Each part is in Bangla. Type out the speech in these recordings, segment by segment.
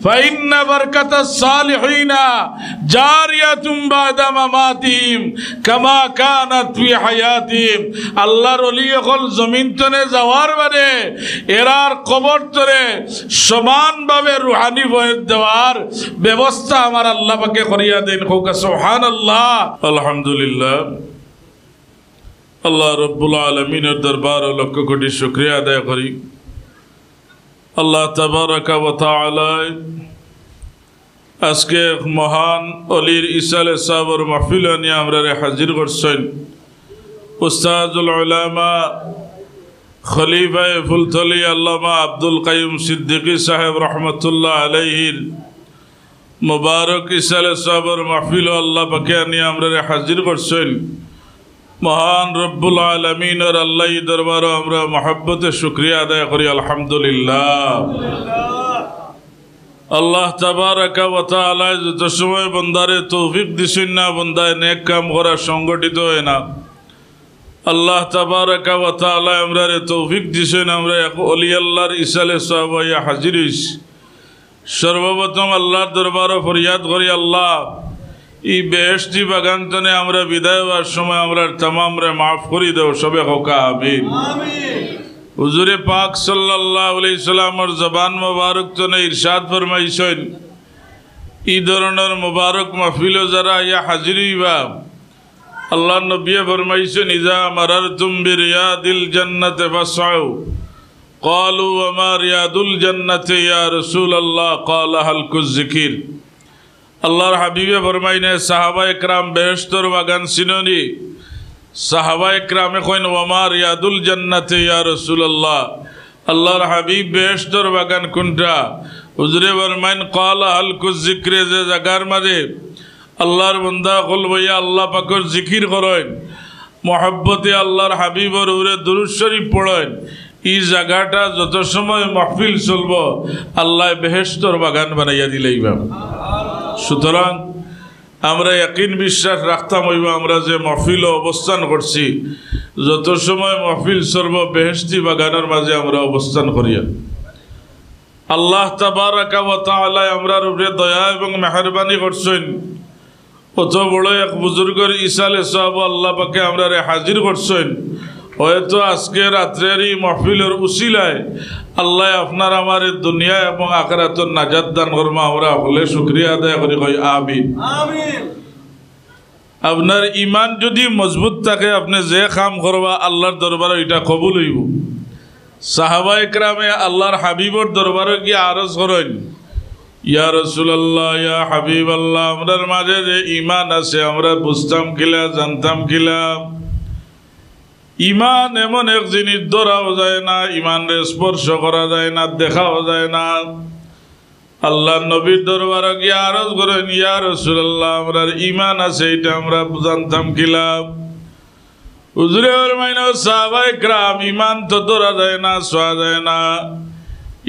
فإن بركة الصالحين جارية بعد مماتهم كما كانت في حياتهم আল্লাহর ওলি হল জমিন তনে যাওয়ার বাদে এরার কবর তরে সমানভাবে রূহানি ফয়েদ দেওয়ার ব্যবস্থা আমার আল্লাহ পাকে করিয়া দেন। সুবহানাল্লাহ, আলহামদুলিল্লাহ। আল্লাহ রব্বুল আলামিনের দরবারে লক্ষ কোটি শুকরিয়া আদায় করি। আল্লাহ তাবারাকা ওয়া তাআলা আজকে মহান অলির ইসালে সাবর মাহফিল নিয়ে আমরা হাজির করছেন। উস্তাদুল উলামা খলিফায়ে ফুলতলি আল্লামা আব্দুল কাইয়ুম সিদ্দিকী সাহেব রহমতুল্লাহ আলাইহির মুবারক ইসালে সাবর মাহফিল আল্লাহ পাকে নিয়ে আমরা হাজির করছেন। মহান রব্বুল আলামিনের আল্লাহ দরবারে আমরা মহব্বতে শুকরিয়া আদায় করি। আলহামদুলিল্লাহ। আল্লাহ তাবারাকা ওয়া তাআলা যত সময় বান্দারে তৌফিক দিছেন না বান্দায় নেক কাম করা সংগঠিত হয় না, আল্লাহ তাবারাকা ওয়া তাআলা আমরারে তৌফিক দিছেন আমরা এক ওলি আল্লাহর ইসালে সওয়াব হইয়া হাজির হইছি। সর্বপ্রথম আল্লাহর দরবারে ফরিয়াদ করি, আল্লাহ এই বেহেশতি বাগান তনে আমরা বিদায় হওয়ার সময় আমরা তামামরে মাফ করি দাও, সবে হোকা আমিন। হুজুরে পাক সাল্লাল্লাহু আলাইহি সাল্লামের জবান মুবারক তনে ইরশাদ ফরমাইছেন, এই ধরনের মুবারক মাহফিল যারা ইয়া হাজির হইবা, আল্লাহ নবী ফরমাইছেন, ইজা মারারতুম বিরিয়াদিল জান্নাতি ফাসআউ ক্বালু ওয়া মা রিয়াদুল জান্নাতি ইয়া রাসূলুল্লাহ ক্বালা হালকুজ যিকির। আল্লাহর হাবিবে ফরমাইনে সাহাবা একরাম বেহেশতর বাগান চিননি? সাহাবা একরামে কইন ওয়া মা রিয়াদুল জান্নাতি ইয়া রাসূলুল্লাহ, আল্লাহর হাবিব বেহেশতর বাগান কোনটা? হুজুরে ফরমাইন ক্বালা হালকুজ যিকির, যে জায়গার মাঝে আল্লাহর বান্দা কল বইয়া আল্লাহ পাকের জিকির করেন, মহব্বতে আল্লাহর হাবিবর উপরে দুরূদ শরীফ পড়েন, এই জায়গাটা যত সময় মাহফিল চলব আল্লাহ বেহেশতর বাগান বানাইয়া দিলেইবা। সুতরাং আমরা ইয়াকিন বিশ্বাস রাখতাম হইব আমরা যে মাহফিল অবস্থান করছি, যত সময় মাহফিল চলব বেহেশতি বাগানের মাঝে আমরা অবস্থান করিয়া। আল্লাহ তাবারাকা ওয়া তাআলা আমরার উপরে দয়া এবং মেহেরবানি করছেন। কত বড় এক বুজুর্গের ইসালে সওয়াব আল্লাহ পাকে আমরা হাজির করছেন। হয়তো আজকে রাত্রের এই মাহফিলের উসিলায় আল্লাহ আপনার আমার দুনিয়া এবং আখিরাতের নাজাত দান করমা, আমরা হলে শুকরিয়া আদায় করি কই আমিন। আপনার ইমান যদি মজবুত থাকে আপনি যে কাম করবা আল্লাহর দরবারে এটা কবুল হইব। সাহাবা একরামে আল্লাহর হাবিবর দরবারে গিয়ে আরজ করেন, ইয়া রাসূলুল্লাহ ইয়া হাবিবাল্লাহ, আমরার মাঝে যে ইমান আছে আমরা বুঝতাম কিলা, জানতাম কিলা। ইমান এমন এক জিনিস ধরাও যায় না, ইমানরে স্পর্শ করা যায় না, দেখাও যায় না। আল্লাহ নবীর দরবারে গিয়ে আরজ করেন, ইয়া রাসূলুল্লাহ আমরার ইমান আছে এটা আমরা জানতাম কিলা। হুজুরে ফরমাইন সাহাবায়ে کرام ইমান তো ধরা যায় না, ছোঁয়া যায় না।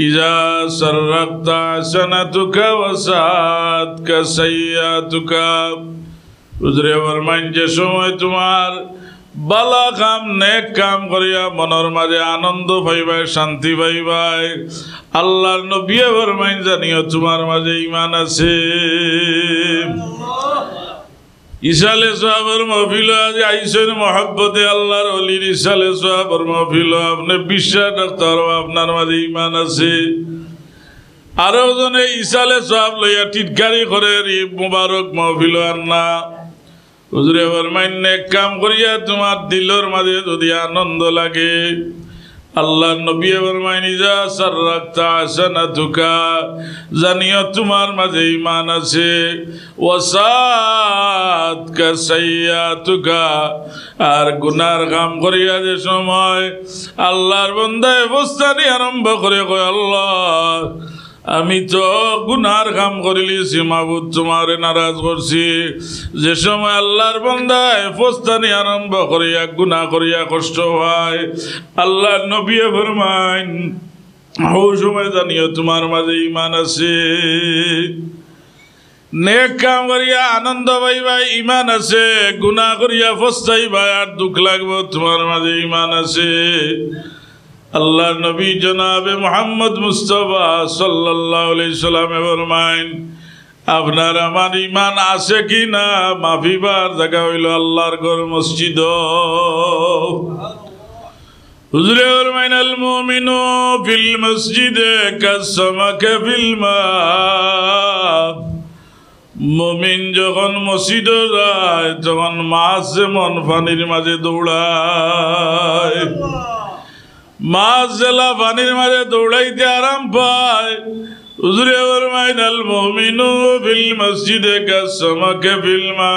ইজা সাররাকতা হাসানাতুকা ওয়া সাআতকা সাইয়্যাতুকা, হুজুরে ফরমাইন যে সময় তোমার বালা কাম নেক কাম করিয়া মনের মাঝে আনন্দ পাইবাই, শান্তি পাইবাই, আল্লাহর নবী ফরমাইন জানিও তোমার মাঝে ঈমান আছে। ইসালে সাহাবের মাহফিল আজ আইসেন মহব্বতে আল্লাহর ওলির ইসালে সাহাবের মাহফিল, আপনি বিশ্বাস রাখতে পারবেন আপনার মাঝে ঈমান আছে। আরো জনে ইসালে সাহাব লইয়া টিটকারি করে মুবারক মাহফিল আন্না। হুজুরে ফরমাইন নেক কাম করিয়া তোমার দিলের মাঝে যদি আনন্দ লাগে, আল্লাহ নবী ফরমাইন ইজা সাররাকতা হাসানাতুকা, জানিও তোমার মাঝে ঈমান আছে। ওয়া সাআতকা সাইয়্যাতুকা, আর গুনার কাম করিয়া যে সময় আল্লাহর বান্দায় বস্তানি আরম্ভ করে কয়, আল্লাহ আমি তো গুনার কাম করিলিছি মাবুদ, তোমারে নারাজ করছি। যে সময় আল্লাহর বান্দায় ফস্তানি আরম্ভ করিয়া গুনাহ করিয়া কষ্ট হয়, আল্লাহ নবী ফরমাইন ওই সময় জানিও তোমার মাঝে ঈমান আছে। নেক কাম করিয়া আনন্দ পাইবা ঈমান আছে, গুনাহ করিয়া ফস্তাইবা আর দুঃখ লাগবে তোমার মাঝে ঈমান আছে। আল্লাহ নবী জনাবে মুহাম্মদ মুস্তাফা সাল্লাল্লাহু আলাইহি সাল্লাম ফরমায়েন আপনার আমার ঈমান আছে কি না মাফিবার জায়গা হইল আল্লাহর ঘর মসজিদ হুজুরে ফরমায়েন আল মুমিনু ফিল মসজিদে কাসমাকা ফিল মা মুমিন যখন মসজিদে যায় তখন মাছ যেমন পানির মাঝে দৌড়ায় মাছ জেলা পানির মাঝে দৌড়াইতে আরাম পায় হুজুরে ফরমায়েন আল মুমিনু ফিল মসজিদে কাসমাকা ফিল মা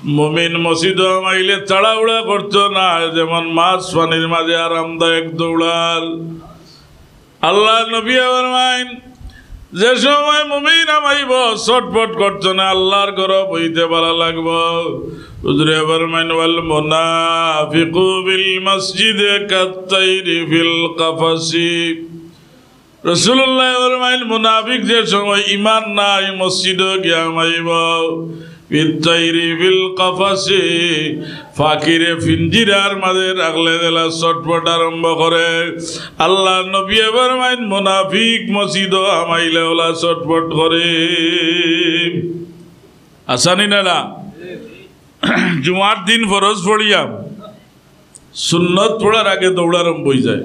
মুমিন মসজিদে মাইলে তাড়াহুড়া করতো না যেমন মাছ পানির মাঝে আরামদায়ক দৌড়াল আল্লাহ নবী ফরমায়েন যে সময় মুমিন আমাইব ছটফট করতো না আল্লাহর ঘর বইতে ভালো লাগবো হুজুরে ফরমায়েন ওয়াল মুনাফিকু বিল মসজিদে কাত্তাইরি ফিল কাফাসি রাসূলুল্লাহ ফরমায়েন মুনাফিক যে সময় ঈমান নাই মসজিদে গিয়া আমাইব বিত্তাইরি ফিল কাফাসি ফাকিরে ফিঞ্জিরার মাঝে রাখলে দিলা ছটফট আরম্ভ করে আল্লাহ নবী ফরমায়েন মুনাফিক মসজিদ আমাইলে ওলা ছটফট করে আসানি না জুমার দিন ফরজ পড়িয়া সুন্নত পড়ার আগে দৌড় আরম্ভ হয়ে যায়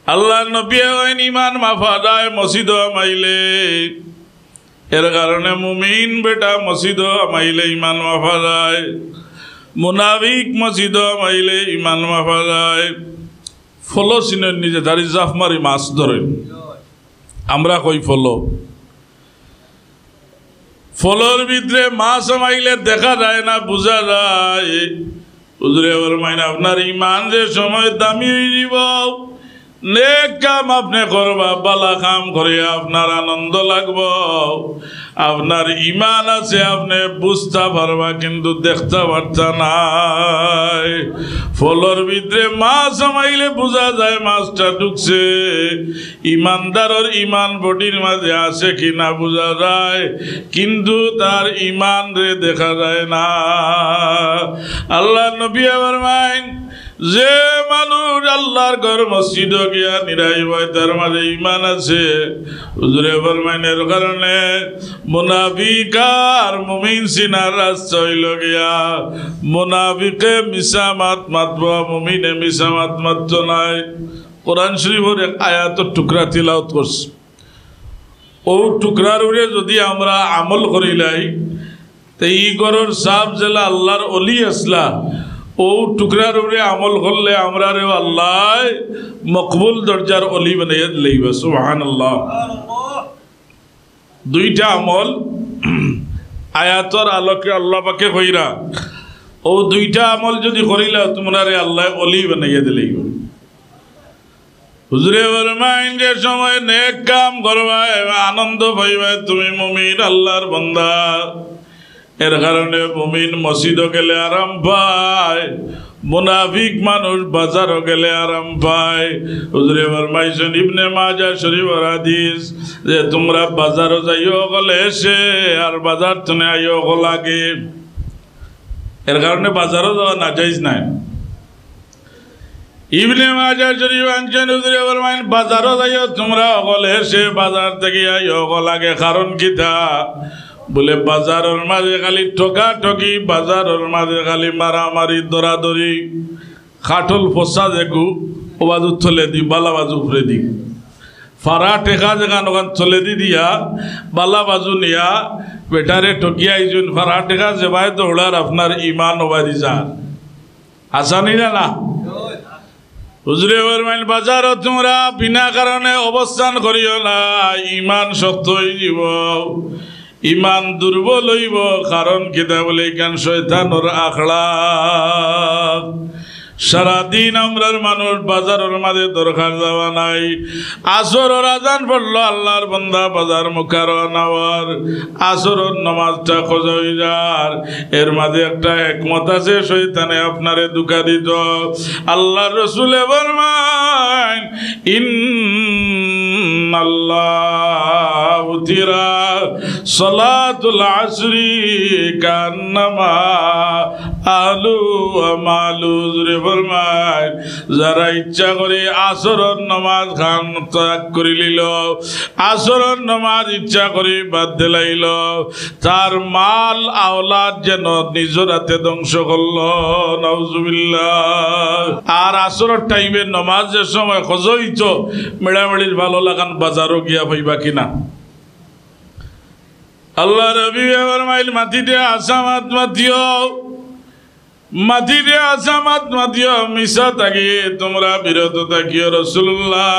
আল্লাহ নবী ফরমায়েন ঈমান মাফা যায় মসজিদ আমাইলে এর কারণে মুমিন বেটা মসজিদ আমাইলে ঈমান মাফা যায় মুনাফিক মসজিদ আমাইলে ঈমান মাফা যায় ফলো চিনেন নিজে দাড়ি জাফ মারি মাছ ধরেন আমরা কই ফলো ফলোর ভিতরে মাছ আমাইলে দেখা যায় না বোঝা যায় হুজুরে ফরমায়েন আপনার ঈমান যে সময় দামি হয়ে যাব নেক কাম আপনি করবা বালা কাম করে আপনার আনন্দ লাগবো আপনার ঈমান আছে আপনি বুঝতে পারবা কিন্তু দেখতে পারতা নাই ফলর ভিতরে মাছ আমাইলে বোঝা যায় মাছটা ঢুকছে ঈমানদারের ঈমান বডির মাঝে আছে কিনা বোঝা যায় কিন্তু তার ঈমান রে দেখা যায় না আল্লাহ নবী ফরমায়েন যে মানুষ আল্লাহর ঘর মসজিদ গিয়া নিরাই হয় তার মাঝে ঈমান আছে হুজুরে ফরমায়েন এর কারণে মুনাফিক আর মুমিন চিনার রাস্তা হইল গিয়া মুনাফিকে মিছা মাত মাতব মুমিনে মিছা মাত মাতত নাই কোরআন শরীফের এক আয়াতের টুকরা তিলাওয়াত করছে ও টুকরার উপরে যদি আমরা আমল করিলাই তো এই ঘরের সাপ জেলা আল্লাহর অলি আসলা ও টুকরার উপরে আমল করলে আমরা রে আল্লাহ মকবুল দরজার অলি বানাইয়া লইবা সুবহানাল্লাহ দুইটা আমল আয়াতর আলোকে আল্লাহ পাকে কইরা ও দুইটা আমল যদি করিলা তোমরা রে আল্লাহ অলি বানাইয়া দিলাইবা হুজুরে ফরমায়েন যে সময় নেক কাম করবা আনন্দ পাইবা তুমি মুমিন আল্লাহর বান্দা এর কারণে মুমিন মসজিদ গেলে আরাম পায় মুনাফিক মানুষ বাজার গেলে আরাম পায় হুজুরে ফরমাইছেন ইবনে মাজাহ শরীফের হাদিস যে তোমরা বাজার যাইও গলে এসে আর বাজার তুমি আইও লাগে এর কারণে বাজারও যাওয়া নাজায়েজ নাই ইবনে মাজাহ শরীফ আনছেন হুজুরে ফরমায়েন বাজারও যাইও তোমরা গলে এসে বাজার থেকে আইও লাগে কারণ কিতা বলে বাজারের মাঝে খালি ঠকা ঠকি বাজারের মাঝে খালি মারামারি দরাদরি খাটল ফসা দেখু ও বাজু থলে দি বালা বাজু উপরে দি ফারা টেকা যেখান ওখান থলে দি দিয়া বালা বাজু নিয়া বেটারে ঠকিয়া আইজুন ফারা টেকা যেভাবে দৌড়ার আপনার ঈমান ওবাদি যার আসানি না হুজুরে ফরমায়েন বাজারও তোমরা বিনা কারণে অবস্থান করিও না ঈমান শক্ত হয়ে যাব ঈমান দুর্বল হইব কারণ কিতা বলে কেন শয়তানের আখড়া সারাদিন আমরার মানুষ বাজারের মাঝে দরকার যাওয়া নাই আসরের আজান পড়লো আল্লাহর বান্দা বাজার মুখার নাওয়ার আসরের নামাজটা খোঁজা হয়ে যার এর মাঝে একটা একমত আছে শয়তানে আপনারে দুঃখা দিত আল্লাহর রাসূলে ফরমায় ইন্নাল্লাহ উতিরা সালাতুল আসরি কান্নামা আলু আমালু জুড়ে ফরমায় যারা ইচ্ছা করে আসরের নামাজ খান ত্যাগ করে নিল, আসরের নামাজ ইচ্ছা করে বাদ দিলাইল, তার মাল আওলাদ যেন নিজের হাতে ধ্বংস করল। নাউজুবিল্লাহ। আর আসরের টাইমে নামাজের সময় খজইত মেড়ামেড়ির ভালো লাগান বাজারও গিয়া পাইবা কিনা। আল্লাহ রবি মাইল মাটিতে আসামাত মাতিও, মাটিতে আসামাত মাতিও, মিশা থাকিয়ে তোমরা বিরত থাকিও। রাসূলুল্লাহ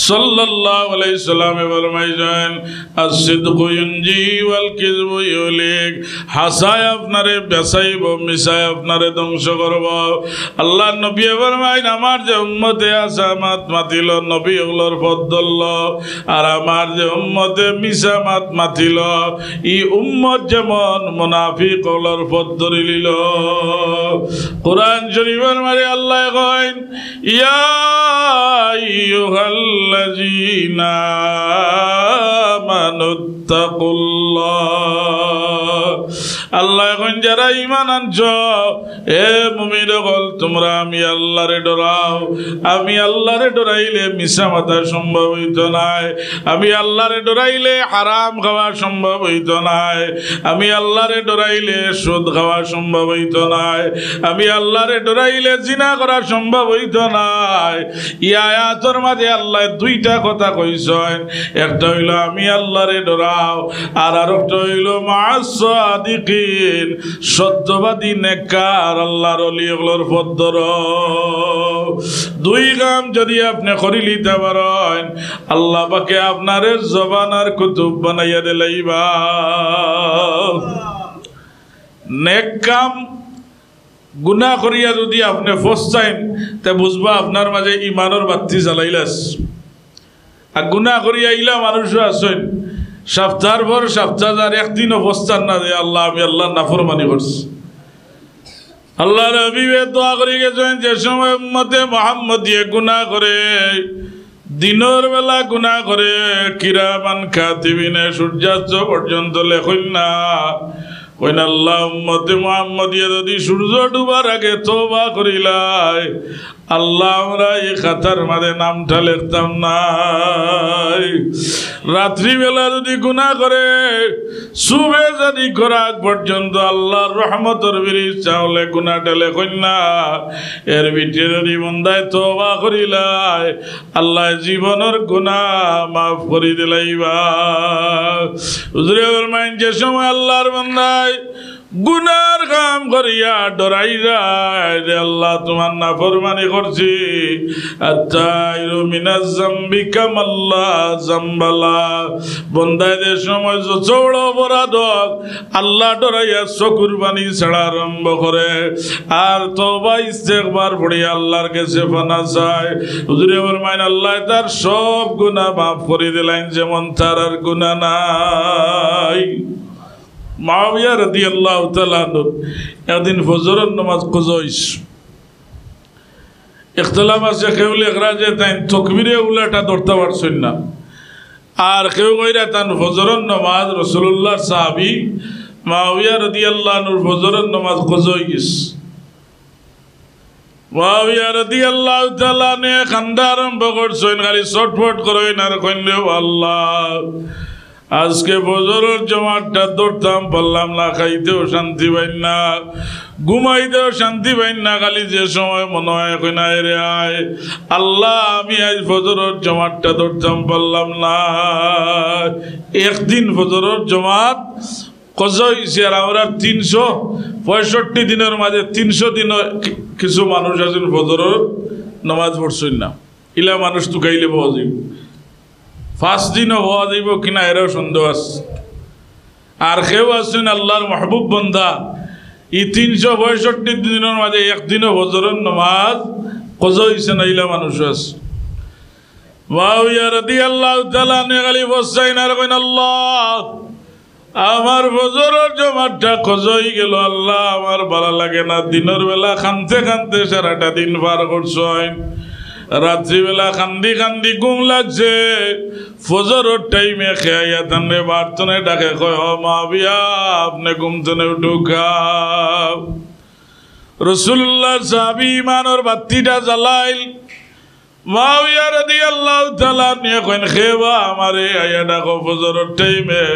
সাল্লাল্লাহু আলাইহি সাল্লামে ফরমাইছেন আসিদকু ইউনজি ওয়াল কিযবু ইউলিক, হাসায় আপনারে বেসাইব, মিশায় আপনারে ধ্বংস করব। আল্লাহ নবী ফরমাইন আমার যে উম্মতে আসামাত মাতিল নবী ওগুলোর পথ ধরল, আর আমার যে উম্মতে মিশা মাত মাতিল ই উম্মত যেমন মুনাফিক ওগুলোর পথ ধরে নিল। কুরআন শরীফের মাঝে আল্লাহ কইন ইয়া আইয়ুহাল্লাযীনা আমানুত্তাকুল্লাহ, আল্লাহ কইন যারা ঈমান আনছো এ মুমিন হল তোমরা আমি আল্লাহরে ডরাও। আমি আল্লাহরে ডরাইলে মিছা মাথা সম্ভব হইত নাই, আমি আল্লাহরে ডরাইলে হারাম খাওয়া সম্ভব হইত নাই, আমি আল্লাহরে ডরাইলে সুদ খাওয়া সম্ভব হইত নাই, আমি আল্লাহরে ডরাইলে জিনা করা সম্ভব হইত নাই। এই আয়াতের মাঝে আল্লাহ দুইটা কথা কইছেন, একটা হইল আমি আল্লাহরে ডরাও, আর আরেকটা হইল মা'আস সাদিকিন, সত্যবাদী নেককার আল্লাহর ওলিগুলোর পথ ধরো। দুই কাম যদি আপনি করি লিতে পারেন আল্লাহ পাকে আপনার জবানার কুতুব বানাইয়া দিলাইবা। নেক কাম গুনাহ করিয়া যদি আপনি ফসাইন তে বুঝবা আপনার মাঝে ইমানের বাতি জ্বালাইলাস। আর গুনাহ করিয়া আইলা মানুষও আছেন সপ্তাহের পর সপ্তাহ আর একদিন অবস্থান না যে আল্লাহ আমি আল্লাহ নাফরমানি করছি। আল্লাহ নবী দোয়া করে গেছেন যে সময় উম্মতে মুহাম্মদিয়ে গুনাহ করে, দিনের বেলা গুনাহ করে, কিরামান কাতিবিনে সূর্যাস্ত পর্যন্ত লেখেন না, কইন আল্লাহ উম্মতে মুহাম্মদিয়ে যদি সূর্য ডুবার আগে তওবা করিলাই আল্লাহ আমরা এই খাতার মাঝে নামটা লিখতাম না। রাত্রিবেলা যদি গুনাহ করে সুবে যদি করা পর্যন্ত আল্লাহর রহমতের বিরিশ চাওলে গুনাহটা লেখেন না। এর ভিতরে যদি বন্দায় তওবা করিলাই আল্লাহ জীবনের গুনাহ মাফ করে দিলাইবা। হুজুরে ফরমাইন যে সময় আল্লাহর বান্দায় গুনার কাম করিয়া ডরাই যায় যে আল্লাহ তোমার নাফরমানি করছি, আত্তাইরু মিনাজ যামবি কামাল্লা যামবালা, বন্দাদের সময় চৌড় অপরাধ আল্লাহ ডরাইয়া চকুর পানি ছাড়া আরম্ভ করে, আর তওবা ইস্তেগফার পড়ি আল্লাহর কাছে পানা চায়। হুজুরে ফরমাইন আল্লাহ তার সব গুনাহ মাফ করে দিলেন, যেমন তার আর গুনাহ নাই। মুআবিয়া রাদিয়াল্লাহু তাআলা আনহু একদিন ফজরের নামাজ কজইস ইখতিলাফ আছে, কেউ লেখরা যে তাই তাকবীরে উলাটা ধরতে পারছেন না, আর কেউ কইরা তান ফজরের নামাজ রাসূলুল্লাহ সাহাবী মুআবিয়া রাদিয়াল্লাহু আনহুর ফজরের নামাজ কজইস। মুআবিয়া রাদিয়াল্লাহু তাআলা নে কান্দা আরম্ভ করছেন, খালি ছটফট করেন আর কইন আল্লাহ আজকে ফজরের জমাতটা ধরতাম পারলাম না, খাইতেও শান্তি পাইন না, ঘুমাইতেও শান্তি পাইন না, খালি যে সময় মনে হয় কইনা রে আয় আল্লাহ আমি আজ ফজরের জমাতটা ধরতাম পারলাম না। একদিন ফজরের জমাত কজা হয়েছে, আর আমরা 365 দিনের মাঝে 300 দিন কিছু মানুষ আছেন ফজরের নামাজ পড়ছেন না। ইলা মানুষ তো গাইলে পাওয়া যাবে, 5 দিনও হওয়া যাইব কিনা এরাও সন্দেহ আছে। আর কেউ আছেন আল্লাহর মাহবুব বান্দা এই 365 দিনের মাঝে একদিনও ফজরের নামাজ কজা হয়েছে না, ইলা মানুষ আছে। মুআবিয়া রাদিয়াল্লাহু তাআলা নে গালি বসাইন আর কইন আল্লাহ আমার ফজরের জমাতটা কজা হয়ে গেল, আল্লাহ আমার ভালো লাগে না, দিনের বেলা কানতে কানতে সারাটা দিন পার করছেন, রাত্রিবেলা কান্দি কান্দি ঘুম লাগছে, ফজরের টাইমে খেয়াইয়া তান্নে বার্তনে ডাকে কয় ও মুআবিয়া আপনি ঘুম থেকে উঠো খাও। রাসূলুল্লাহ সাহাবী ইমানের বাতিটা জ্বালাইল মুআবিয়া রাদিয়াল্লাহু তাআলা নিয়ে কইন খেবা আমারে আয়া ডাকো ফজরের টাইমে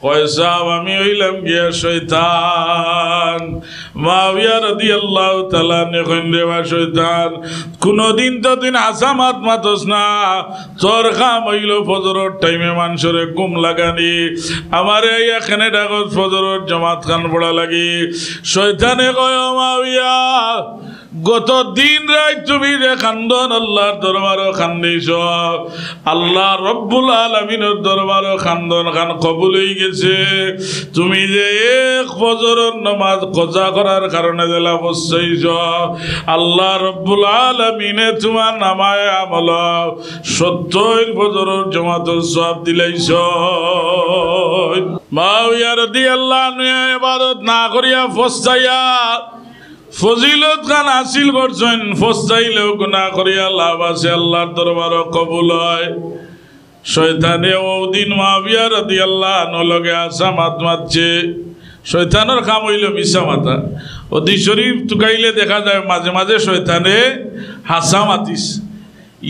কয় সাহাব আমি হইলাম গিয়া শয়তান মুআবিয়া রাদিয়াল্লাহু তাআলা নিয়ে কইন দেবা শয়তান কোনদিন তো দিন হাসামাত মাতস না তোর কাম হইল ফজরের টাইমে মানুষরে ঘুম লাগানি আমারে এখানে ডাকো ফজরের জামাত খান পড়া লাগি শয়তানে কয় মুআবিয়া গত দিন রাত তুমি যে খান্দন আল্লাহর দরবারও খান্দিছ আল্লাহ রব্বুল আলামিনের দরবারও খান্দন খান কবুল হয়ে গেছে তুমি যে এক ফজরের নামাজ কজা করার কারণে দিলা বসাইছ আল্লাহ রব্বুল আলামিনে তোমার নামায় আমল 70 ফজরের জামাতের সওয়াব দিলাইছ মুআবিয়া রাদিয়াল্লাহু আনহু ইবাদত না করিয়া ফসাইয়া ফজিলত খান হাসিল করছেন ফসাইলেও গুনাহ করিয়া লাভ আছে আল্লাহর দরবারও কবুল হয় শয়তানে ওদিন মুআবিয়া রাদিয়াল্লাহু আনহু লগে আসামাত মাতছে শয়তানের কাম হইল মিছা মাতা অদি শরীফ তুকাইলে দেখা যায় মাঝে মাঝে শয়তানে হাসা মাতিস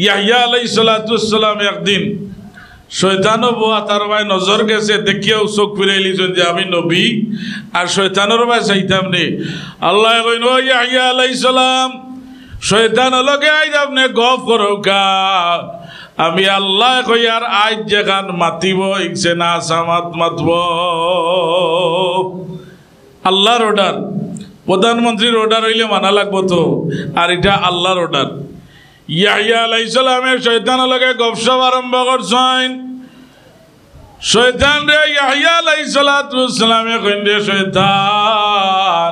ইয়াহইয়া আলাইহিস সালাতু ওয়াস সালাম একদিন শয়তানও বোয়া তার ভাই নজর গেছে দেখিয়াও চোখ ফিরাইলিছেন যে আমি নবী আর শয়তানের ভাই চাইতাম নে আল্লাহ কইন ও ইয়াহইয়া আলাইহিস সালাম শয়তান লগে আইজ আপনি গপ করো কা আমি আল্লাহ কই আর আইজ যেখান মাতিব ইকছে না সামাত মাতব আল্লাহর অর্ডার প্রধানমন্ত্রীর অর্ডার হইলে মানা লাগবো তো আর এটা আল্লাহর অর্ডার ইয়াহইয়া আলাইহিস সালামের শয়তান লগে গপসপ আরম্ভ করছেন শয়তান রে ইয়াহইয়া আলাইহিস সালাতু ওয়াস সালামে কইন রে শয়তান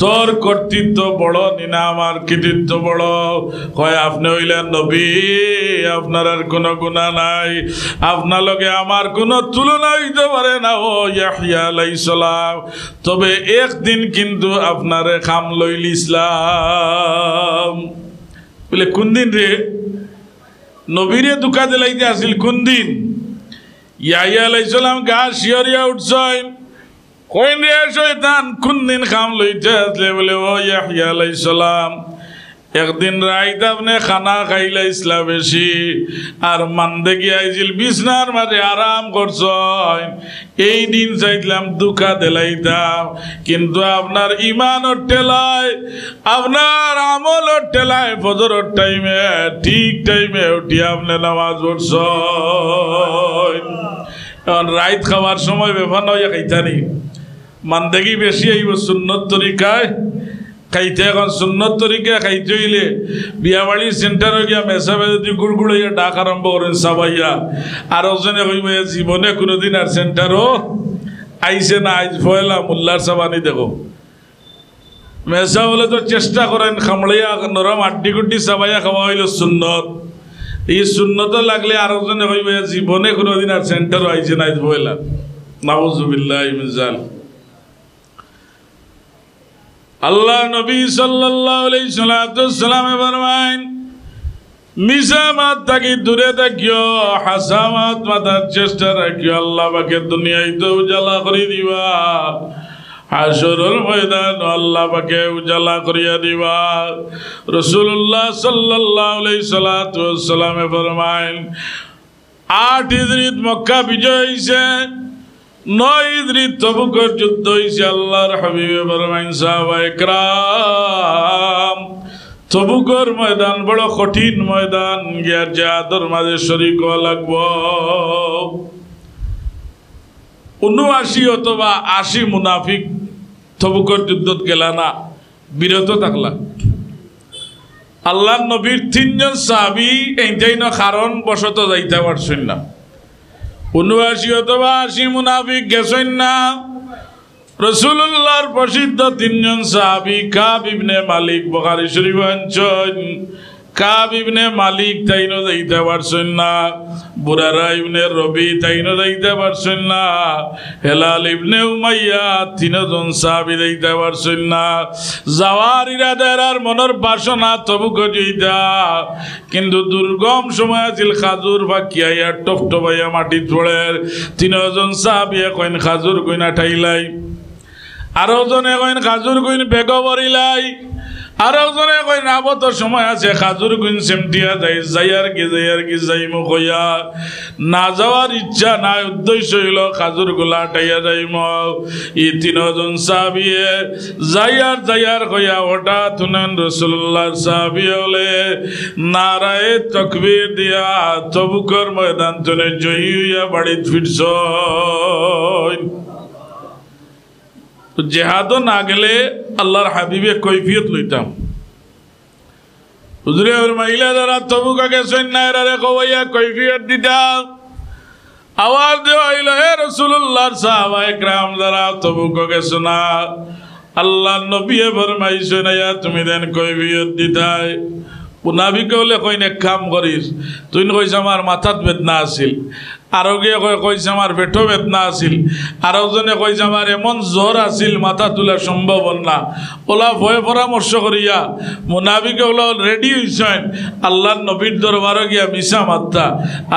তোর কর্তৃত্ব বড় নিনা আমার কৃতিত্ব বড় কয় আপনি হইলেন নবী আপনার আর কোনো গুনাহ নাই আপনার লগে আমার কোনো তুলনা হইতে পারে না ও ইয়াহইয়া আলাইহিস সালাম তবে একদিন কিন্তু আপনারে খাম লইল ইসলাম বলে কোন দিন রে নবীরে দুকা দিলাইতে আসিল কোন দিন ইয়াহইয়া আলাইহিস সালাম গা শিয়রিয়া উঠছেন কইন রে শয়তান কোন দিন খাম লইতে আসলে বলে ও ইয়াহইয়া আলাইহিস সালাম একদিন রাইত আপনি খানা খাইলা ইসলা বেশি আর মানদে গিয়ে আইছিল বিছনার মাঝে আরাম করছেন এই দিন চাইলাম দুকা দিলাইতাম কিন্তু আপনার ইমানের টেলায় আপনার আমলের টেলায় ফজরের টাইমে ঠিক টাইমে উঠি আপনি নামাজ পড়ছেন এখন রাইত খাওয়ার সময় ব্যাপার নয় খাইতানি মানদেগি বেশি আইব সুন্নত তরিকায় খাইতে এখন সুন্নত তরিকা খাইতে হইলে বিয়াবাড়ির সেন্টারে গিয়া মেসাবে যদি গুড়গুড়াইয়া ডাক আরম্ভ করেন সাবাইয়া আর ওজনে কইব জীবনে কোনোদিন আর সেন্টারও আইসে না আইজ ফয়লা মোল্লার সাবানি দেখো মেসা বলে তো চেষ্টা করেন খামড়াইয়া নরম আড্ডি গুড্ডি সাবাইয়া খাওয়া হইল সুন্নত এই সুন্নত লাগলে আর ওজনে কইব জীবনে কোনোদিন আর সেন্টারও আইসে না আইজ ফয়লা নাউযুবিল্লাহি মিন যালিক আল্লাহ নবী সাল্লাল্লাহু আলাইহি সাল্লাম ফরমায়েন মিসামাত থেকে দূরে থাকিও হাসামাত মাতার চেষ্টা রাখিও আল্লাহ পাকে দুনিয়ায় তো উজালা করে দিবা হাশরের ময়দান আল্লাহ পাকে উজালা করিয়া দিবা রাসূলুল্লাহ সাল্লাল্লাহু আলাইহি সাল্লাম ফরমায়েন 8 হিজরিত মক্কা বিজয় হইছে 9 হিজরিত তবুকের যুদ্ধ হইছে আল্লাহর হাবিবে ফরমাইন সাহাবায়ে کرام তবুকের ময়দান বড় কঠিন ময়দান গিয়া জিহাদের মাঝে শরীক হওয়া লাগবো 79 অথবা 80 মুনাফিক তবুকের যুদ্ধত গেলা না বিরত থাকলা আল্লাহর নবীর 3 জন সাহাবী এইটাই না কারণ বশত যাইতে পারছেন না 79 অথবা 80 মুনাফিক গেছেন না রাসূলুল্লাহর প্রসিদ্ধ 3 জন সাহাবী কাব ইবনে মালিক বুখারী শরীফ আনছেন কাব ইবনে মালিক তাইনো যাইতে পারছেন না বুরারা ইবনে রবি তাইনো যাইতে পারছেন না হেলাল ইবনে উমাইয়া 3 জন সাহাবী যাইতে পারছেন না যাওয়ার ইরাদার আর মনের বাসনা তবুক যাইতা কিন্তু দুর্গম সময় আছিল খাজুর ফাকিয়া টপটপাইয়া মাটি পড়ে 3 জন সাহাবী কইন খাজুর কইনা ঠাইলাই আরো জনে কইন খাজুর কইন বেগ বরিলাই আরো জনে কইন আবত সময় আছে খাজুর কইন সেমটিয়া যাইয়ার কি যাইমু কইয়া না যাওয়ার ইচ্ছা নাই উদ্দেশ্য হইল খাজুর গুলা টাইয়া যাইম ই তিনজন সাহাবিয়ে যাইয়ার কইয়া হঠাৎ শুনেন রাসূলুল্লাহর সাহাবী হলে নারায়ে তাকবীর দিয়া তবুকর ময়দান তনে জয়ী হইয়া বাড়ি ফিরছ জেহাদও না গেলে আল্লাহর হাবিবে কৈফিয়ত লইতাম হুজুরে মহিলা যারা তবুকা গেছেন না এরারে কইয়া কৈফিয়ত দিতাম আওয়াজ দেওয়া হইল হে রাসূলুল্লাহর সাহাবায়ে کرام যারা তবুকা গেছো না আল্লাহ নবী ফরমাইছে না তুমি দেন কৈফিয়ত দিতাই মুনাফিক হলে কইন এক কাম করিস তুই কইছ আমার মাথাত বেদনা আছিল আরো গিয়ে কইছে আমার পেটো বেদনা আছিল আরো জনে কইছে আমার এমন জ্বর আছিল মাথা তোলা সম্ভব না ওলা ভয় পরামর্শ করিয়া মুনাফিক হলো রেডি হইছেন আল্লাহর নবীর দরবারে গিয়া মিশা মাত্তা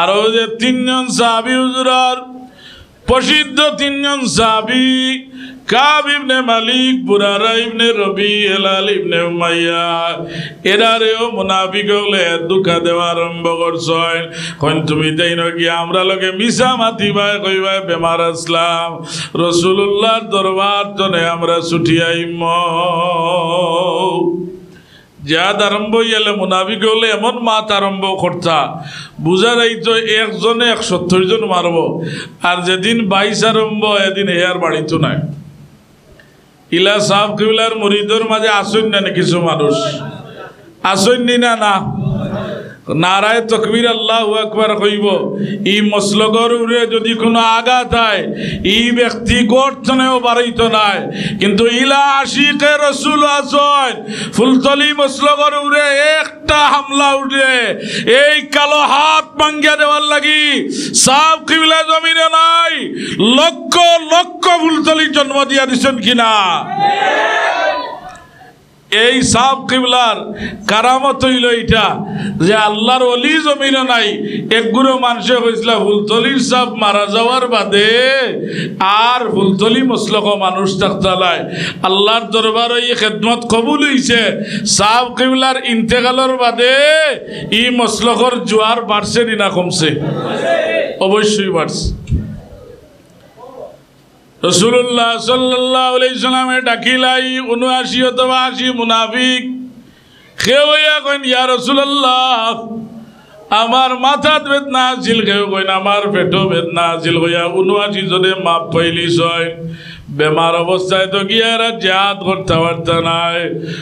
আরো যে তিনজন সাহাবী হুজুরের প্রসিদ্ধ তিনজন সাহাবী কাব ইবনে মালিক বুরারা ইবনে রবি হেলাল ইবনে উমাইয়া এরারেও মুনাফিক হলে দুঃখা দেওয়া আরম্ভ করছেন কইন তুমি দেইন গিয়া আমরা লগে মিশা মাতিবা কইবা বেমার আসলাম রাসূলুল্লাহর দরবার তনে আমরা ছুটিয়াইম জিহাদ আরম্ভ হইলে মুনাফিক হলে এমন মাত আরম্ভ করতা বুঝা যাইতো একজনে 170 জন মারব আর যেদিন 22 আরম্ভ এদিন এর বাড়িতো নাই ইলা সাহেব কিবলার মুরিদর মাঝে আসেন না কিছু মানুষ আসেন না না নারায়ে তাকবীর আল্লাহু আকবার কইব ই মসলগর উরে যদি কোনো আঘাত হয় ই ব্যক্তি গর্তনেও বাড়াইতো নাই কিন্তু ইলা আশিকে রাসূল আছেন ফুলতলি মসলগর উরে একটা হামলা উঠে এই কালো হাত ভাঙ্গিয়া দেওয়ার লাগি সাহেব কিবলা জমিনে নাই লক্ষ লক্ষ ফুলতলি জন্ম দিয়া দিছেন কিনা এই সাহেব কিবলার কারামত হইল এটা যে আল্লাহর ওলি জমিনে নাই একগুলো মানুষে কইছিল ফুলতলির সাহেব মারা যাওয়ার বাদে আর ফুলতলি মসলক মানুষ থাকতালাই আল্লাহর দরবার এই খেদমত কবুল হইছে সাহেব কিবলার ইন্তেকালের বাদে ই মসলকর জোয়ার বাড়ছে না কমছে অবশ্যই বাড়ছে রাসূলুল্লাহ সাল্লাল্লাহু আলাইহি সাল্লামে ডাকিলাই 79 অথবা 80 মুনাফিক খেওয়া কইন ইয়া রাসূলুল্লাহ আমার মাথাত বেদনা আছিল কেউ কইন আমার পেটো বেদনা আছিল কইয়া 79 জনে মাপ পাইলিস হয় বেমার অবস্থায় তো গিয়া এরা জিহাদ করতে পারত নাই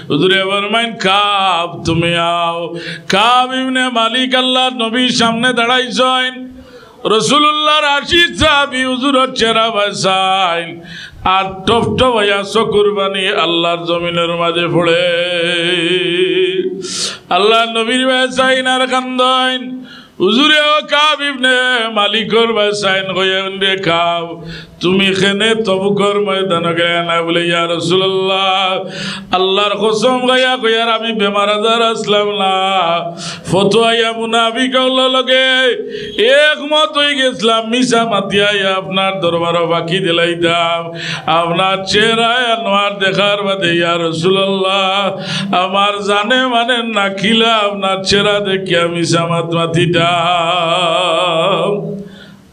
হুজুরে ফরমাইন কাব তুমি আও কাব ইবনে মালিক আল্লাহর নবীর সামনে দাঁড়াইছেন রাসূলুল্লাহর আশিক সাহাবী হুজুরের চেহারা বাসাইল আর টপ টপ হইয়া চকুর পানি আল্লাহর জমিনের মাঝে পড়ে আল্লাহর নবীর বাসাইন আর কান্দইন হুজুরে ও কাব ইবনে মালিকর বাসাইন কইেন রে কাব তুমি খেনে তবুকর ময়দানে গেলে না বলে ইয়া রাসূলুল্লাহ আল্লাহর কসম গায়া কইয়ার আমি বেমার আজার আসলাম না ফতোয়া মুনাফিক হলো লগে একমত হয়ে গেছিলাম মিশা মাতিয়াই আপনার দরবারে বাকি দিলাইতাম আপনার চেহারায় আনোয়ার দেখার বাদে ইয়া রাসূলুল্লাহ আমার জানে মানে না খিলা আপনার চেহারা দেখিয়া মিশা মাতিতাম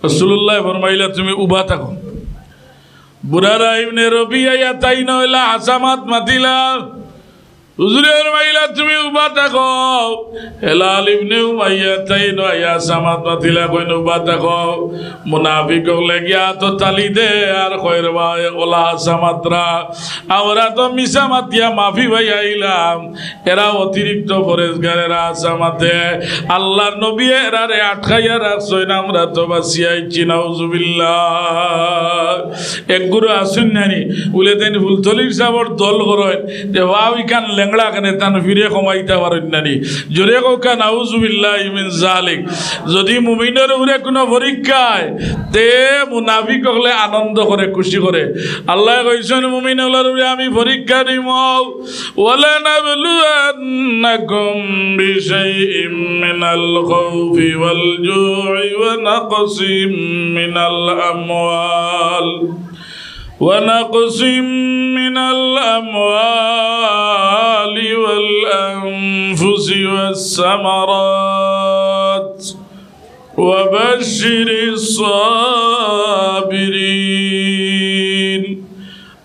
রাসূলুল্লাহ ফরমাইলা তুমি উবা থাকো বুরারা ইবনে রবিয়া তাই নইলা হাসামাত মাতিলা হুজুরের মাইলা তুমি উবা থাকো হেলাল ইবনে উমাইয়া তাই নয়া হাসামাত মাতিলা কইন উবা থাকো মুনাফিক লাগিয়া তো তালি দে আর কইর ভাই ওলা হাসামাতরা আমরা তো মিশা মাতিয়া মাফি ভাই আইলাম এরা অতিরিক্ত পরেশগারেরা হাসামাতে আল্লাহর নবী এরারে আটকাইয়া রাখছই না আমরা তো বাসিয়াইছি নাউজুবিল্লাহ এক গুরু আসুন নানি বলে তেন ফুলতলির সাবর দল করেন যে ওয়াও ইকান লেংড়া কানে তান ফিরে কমাইতে পারেন নানি জোরে কোকা নাউজুবিল্লাহি মিন যালিক যদি মুমিনের উপরে কোনো পরীক্ষায় তে মুনাফিক হলে আনন্দ করে খুশি করে আল্লাহ কইছেন মুমিনের উপরে আমি পরীক্ষা দিম ওয়ালা নাবলুয়ান্নাকুম বিশাইইম মিনাল খাউফি ওয়াল জু'i ওয়া নাকসিম মিনাল আমওয়াল ونقص من الأموال والأنفس والثمرات وبشر الصابرين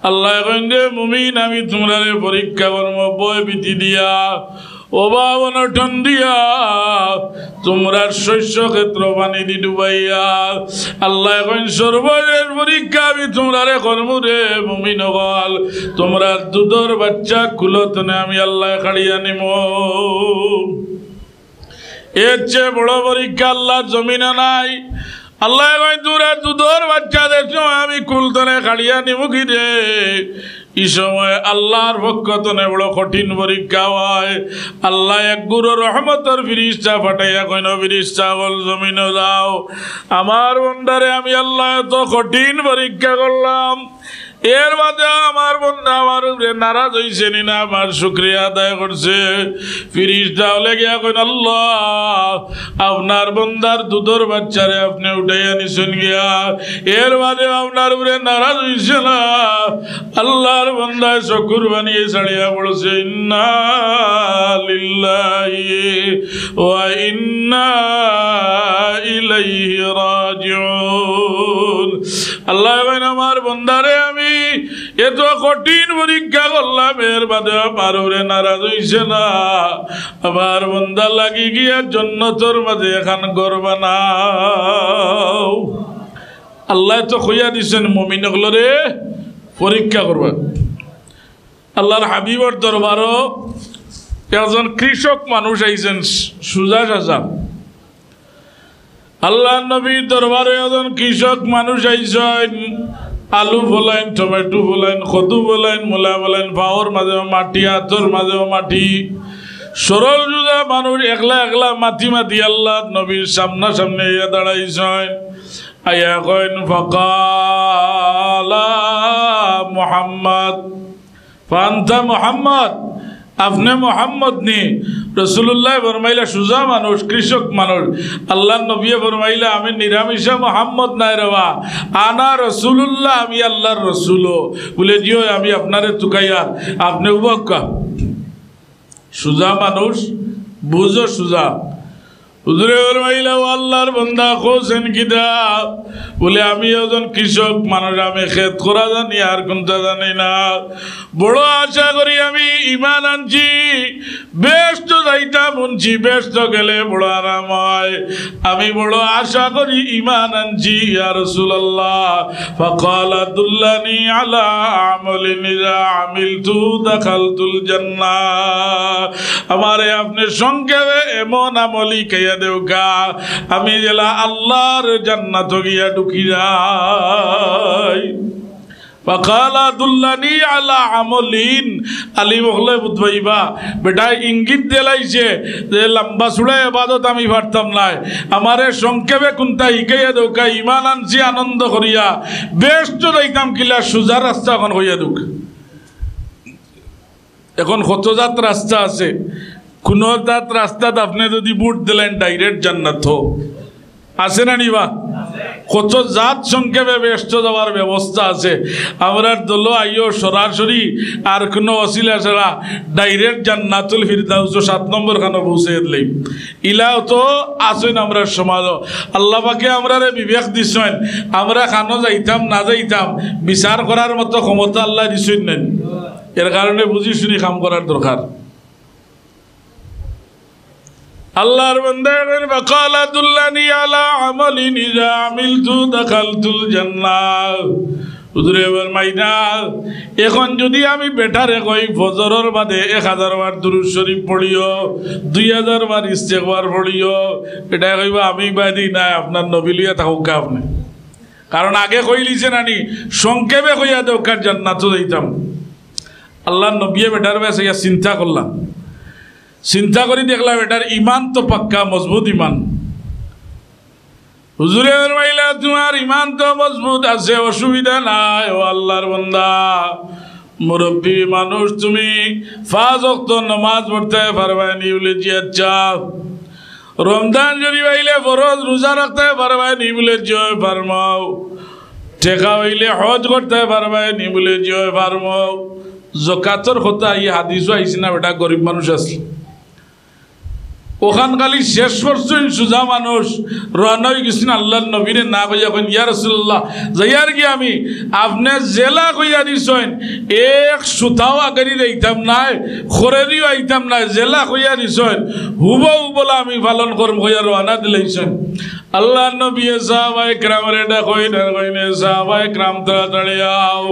আল্লাহ কইন্দে মুমিন আমি তোমারে পরীক্ষা করব বয় বিধি দিয়া অভাব অনটন দিয়া তোমরা শস্য ক্ষেত্র পানি দি ডুবাইয়া আল্লাহ কইন সর্বশেষ পরীক্ষা আমি তোমরারে করব রে মুমিন হল তোমরা দুধর বাচ্চা কুলতনে আমি আল্লাহ কাড়িয়া নিব এর চেয়ে বড় পরীক্ষা আল্লাহ জমিনে নাই আল্লাহ কই তোরা দুধর বাচ্চাদের সময় আমি কুলতনে কাড়িয়া নিব কি রে এই সময় আল্লাহর পক্ষ থেকে বড় কঠিন পরীক্ষা হয় আল্লাহ এক গুরু রহমতের ফিরিস্তা পাঠাইয়া কইন ফিরিস্তা বল জমিনে যাও আমার বন্দারে আমি আল্লাহ এত কঠিন পরীক্ষা করলাম এর মাঝে আমার বন্ধা আমার উপরে নারাজ হইছে না আমার শুকরিয়া আদায় করছে ফিরিস্তা হলে গিয়া কইন আল্লাহ আপনার বন্দার দুধর বাচ্চারে আপনি উঠাইয়া নিছেন গিয়া এর মাঝে আপনার উপরে নারাজ হইছে না আল্লাহর বন্দায় শকুর বানিয়ে ছাড়িয়া পড়ছে ইন্না লিল্লাহি ওয়া ইন্না ইলাইহি রাজিউন আল্লাহ কইন আমার বন্দারে আমি এত কঠিন পরীক্ষা করলাম এর বাদে আমার উপরে নারাজ হইছে না আমার বন্দা লাগি গিয়া জান্নাতের মাঝে এখন ঘর বানাও আল্লাহ তো কইয়া দিছেন মুমিনগুলোরে পরীক্ষা করবা আল্লাহর হাবিবর দরবারও একজন কৃষক মানুষ আইছেন সুজা সাজা আল্লাহ নবীর দরবারে একজন কৃষক মানুষ আইছেন আলু ফলাইন টমেটো ফলাইন কদু ফলাইন মূলা ফলাইন পাওয়ার মাঝে মাটি হাতর মাঝে মাটি সরল জুদা মানুষ একলা একলা মাটি মাটি আল্লাহ নবীর সামনা সামনে দাঁড়াইছেন আয়া কইন ফাকালা মুহাম্মদ ফান্তা মুহাম্মদ আপনি মোহাম্মদ নি রসুল্লাহ ফরমাইলা সুজা মানুষ কৃষক মানুষ আল্লাহ নবী ফরমাইলা আমি নিরামিষা মোহাম্মদ নাই রবা আনা রসুল্লাহ আমি আল্লাহর রসুল বলে দিও আমি আপনারে তুকাইয়ার আপনি উবক্কা সুজা মানুষ বুঝো সুজা হুজুরে ফরমাইলা আল্লাহর বান্দা কোসেন কিদা বলে আমি একজন কৃষক মানুষ আমি খেত করা জানি আর কোনটা জানি না বড় আশা করি আমি ইমান আনছি ব্যস্ত যাইতাম শুনছি ব্যস্ত গেলে বড় আরাম হয় আমি বড় আশা করি ইমান আনছি ইয়া রাসূলুল্লাহ ফাকালা দুল্লানি আলা আমালিন ইযা আমিলতু দাখালতুল জান্নাহ আমারে আপনি সংক্ষেপে এমন আমলি কাইয়া দেওগা আমি জেলা আল্লাহর জান্নাত গিয়া ঢুকি যাই ফাকালা দুল্লানি আলা আমালিন আলী বলে বুঝবাইবা বেটা ইঙ্গিত দিলাইছে যে লম্বা সুড়া ইবাদত আমি পারতাম না আমারে সংক্ষেপে কোনটা শিখাইয়া দেওকা ইমান আনছি আনন্দ করিয়া ব্যস্ত যাইতাম কিলা সুজা রাস্তা এখন হইয়া দুক এখন কত জাত রাস্তা আছে কোন জাত রাস্তাত আপনি যদি বুট দিলেন ডাইরেক্ট জান্নাত আছে না নিবা কত জাত সংক্ষেপে ব্যস্ত যাওয়ার ব্যবস্থা আছে আমরা দল আইও সরাসরি আর কোনো অসিলা ছাড়া ডাইরেক্ট জান্নাতুল ফিরদাউস 7 নম্বর খানো পৌঁছে দিলেই ইলাও তো আসেন আমরা সমাজ আল্লাহ পাকে আমরা বিবেক দিছেন আমরা খানো যাইতাম না যাইতাম বিচার করার মতো ক্ষমতা আল্লাহ দিছেন না এর কারণে বুঝি শুনি কাম করার দরকার আল্লাহর বান্দা ফাকালা দুল্লানি আলা আমালিন ইযা আমিলতু দাখালতুল জান্নাহ হুজুরে ফরমাইনা এখন যদি আমি বেটারে কই ফজরের বাদে 1000 বার দুরূদ শরীফ পড়িও 2000 বার ইস্তেগফার পড়িও এটা কইবা আমি বাদি না আপনার নবী লিয়া থাকুক আপনি কারণ আগে কইলিছেন আনি সংক্ষেপে কইয়া দেও কার জান্নাত যাইতাম আল্লাহর নবী বেটার কাছে চিন্তা করলাম চিন্তা করি দেখলাম এটার ইমান তো পাক্কা মজবুত ইমান হুজুরে ফরমাইলা তোমার ইমান তো মজবুত আছে অসুবিধা নাই ও আল্লাহর বান্দা মুরব্বী মানুষ তুমি 5 ওয়াক্ত নামাজ পড়তে পারবানি বলে জি আচ্ছা রমজান যদি আইলে ফরজ রোজা রাখতে পারবানি বলে জি ফরমাও টেকা হইলে হজ করতে পারবাই নি বলে যে পারব জকাতর কথা এই হাদিসও আইসি না বেটা গরিব মানুষ আসলে ওখান খালি শেষ করছেন সুজা মানুষ রানা হয়ে গেছেন আল্লাহর নবীরে না কইয়া কইন ইয়া রাসূলুল্লাহ যাইয়ার কি আমি আপনি জেলা কইয়া দিছেন এক সুতাও আগারি দিতাম নাই খরেরিও আইতাম নাই জেলা কইয়া দিছেন হুবহু বলা আমি পালন করব কইয়া রানা দিলাইছেন আল্লাহর নবী সাহাবায়ে কেরামের কইনে সাহাবায়ে কেরাম তাড়াতাড়ি আও